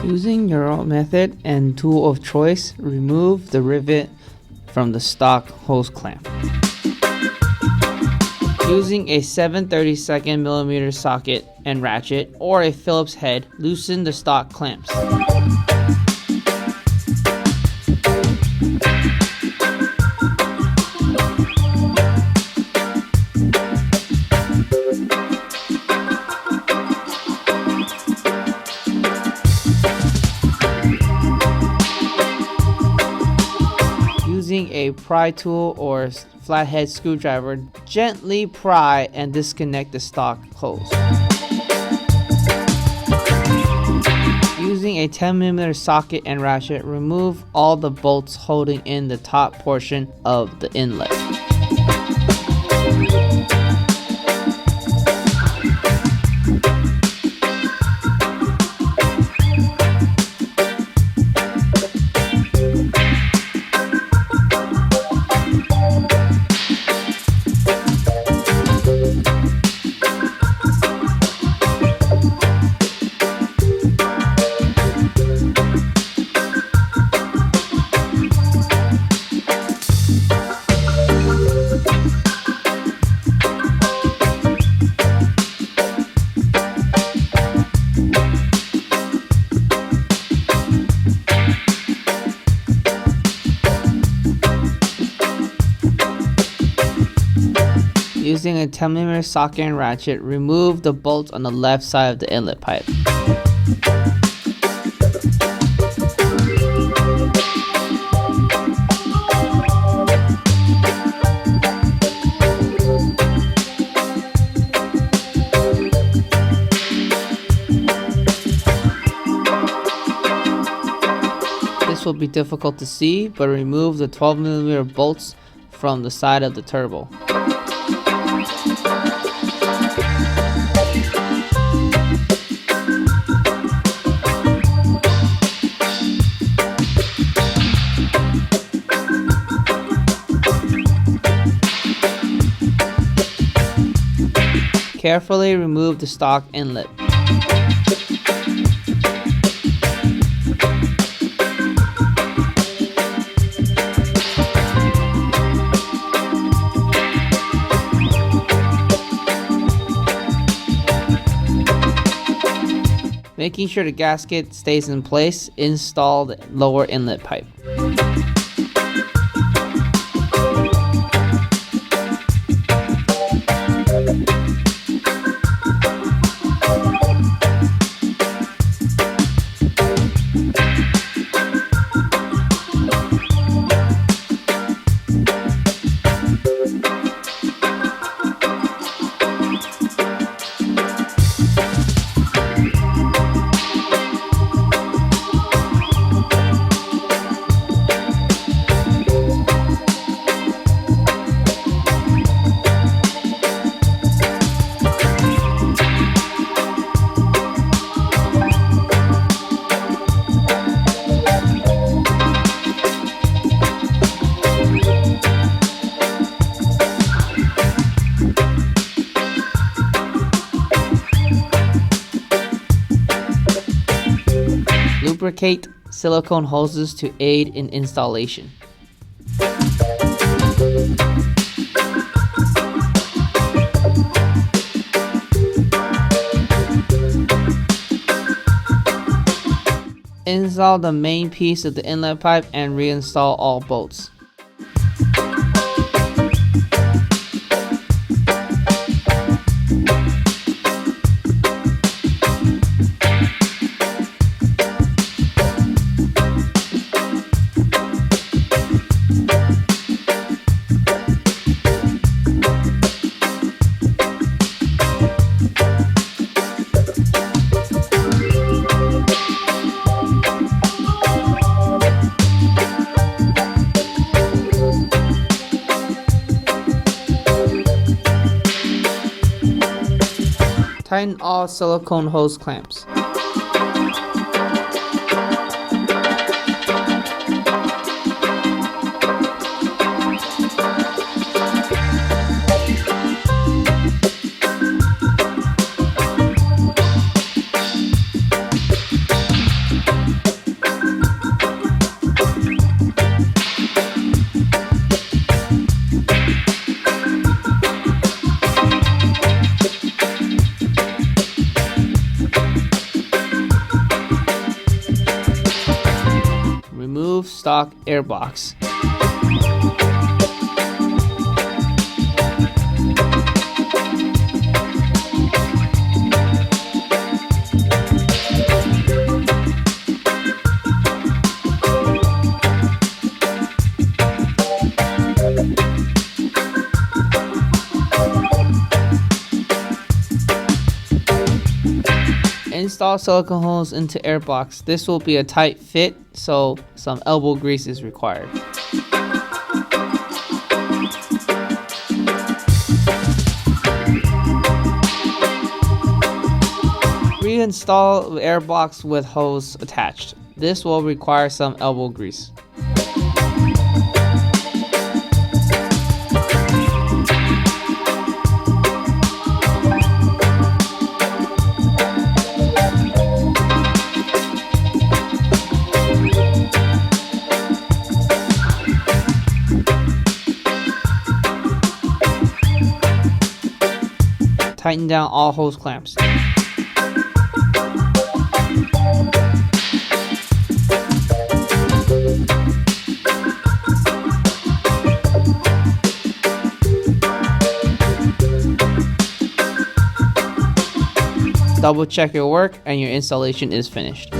Using your method and tool of choice, remove the rivet from the stock hose clamp. Using a 7/32mm socket and ratchet or a Phillips head, loosen the stock clamps. Using a pry tool or flathead screwdriver, gently pry and disconnect the stock hose. Using a 10mm socket and ratchet, remove all the bolts holding in the top portion of the inlet. Using a 10mm socket and ratchet, remove the bolts on the left side of the inlet pipe. This will be difficult to see, but remove the 12mm bolts from the side of the turbo. Carefully remove the stock inlet. Making sure the gasket stays in place, install the lower inlet pipe. Lubricate silicone hoses to aid in installation. Install the main piece of the inlet pipe and reinstall all bolts. Tighten all silicone hose clamps. Remove stock air box. Install silicone holes into airbox. This will be a tight fit, so some elbow grease is required. Reinstall the airbox with hose attached. This will require some elbow grease. Tighten down all hose clamps. Double check your work and your installation is finished.